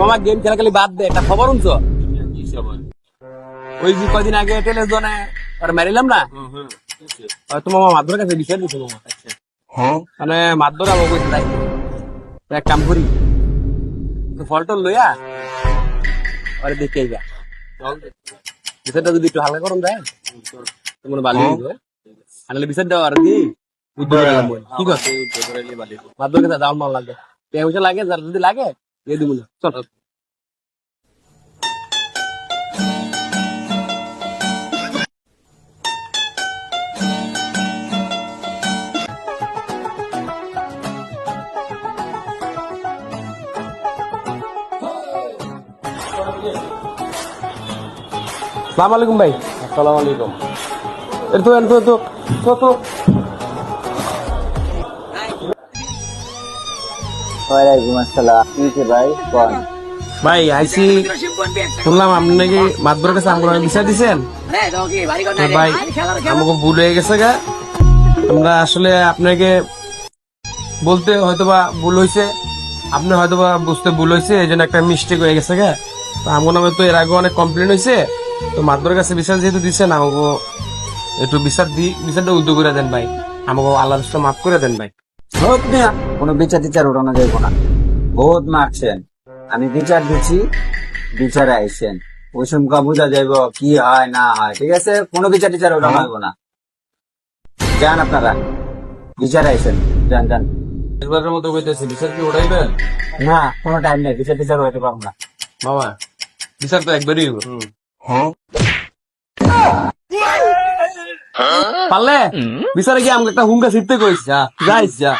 মামা গেম খেলা খালি বাদ দে, একটা খবর শুনছো? ওই যে কয়দিন আগে টেলের জন্য আর মারিলাম না, তো মামা মাধ্যমের কাছে বিচার দিছো মামা। মানে মাধ্যমে আবার কইছে তাই এক কাম করি, ফলটল লইয়া আরে দেখে যা বিচারটা যদি একটু হালকা করুন যায় তো মনে ভালো হইব। আনলে বিচার দেওয়া আর কি বুদ্ধি করে গেলাম ঠিক আছে। মাধ্যমের কাছে দাম মাল লাগে, পয়সা লাগে, যার যদি লাগে দিয়ে দিব না। চল সালাম আলাইকুম ভাই। আসসালামু আলাইকুম। এতো এতো এতো তো তো ওয়ালাইকুম আসসালাম। কি হয়েছে ভাই? কোন? ভাই আইসি শুনলাম আপনি নাকি মাতবরের কাছে আমরা বিচার দিচ্ছেন। তো ভাই আমাকে ভুল হয়ে গেছে গা, আমরা আসলে আপনাকে বলতে হয়তোবা ভুল হয়েছে, আপনি হয়তোবা বুঝতে ভুল হয়েছে, এই জন্য একটা মিস্টেক হয়ে গেছে গা। তো আমার নামে তো এর আগে অনেক কমপ্লেন হয়েছে, তো মাতবরের কাছে বিচার যেহেতু দিচ্ছেন আমাকে একটু বিচারটা উদ্যোগ করে দেন ভাই, আমাকে আল্লাহর রাস্তায় মাফ করে দেন ভাই। হোক না, কোনো বিচার টিচার উঠানো যাইব না। বহুত মারছেন, আমি বিচার দিচ্ছি, বিচারে আইসেন, ওই সমকা বোঝা যাইব কি হয় না হয়। ঠিক আছে, কোনো বিচার টিচার উঠানো যাইব না। যান আপনারা, বিচারে আইসেন, যান যান। এবারের মতো কইতেছি বিচার কি উঠাইবেন? না, কোনো টাইম নেই, বিচার টিচার হইতে পারবো না। মামা বিচার তো একবারই হইব। পারলে বিচারে কি আমাকে একটা হুঙ্গা ছিটতে কইস, যা যাইস যা।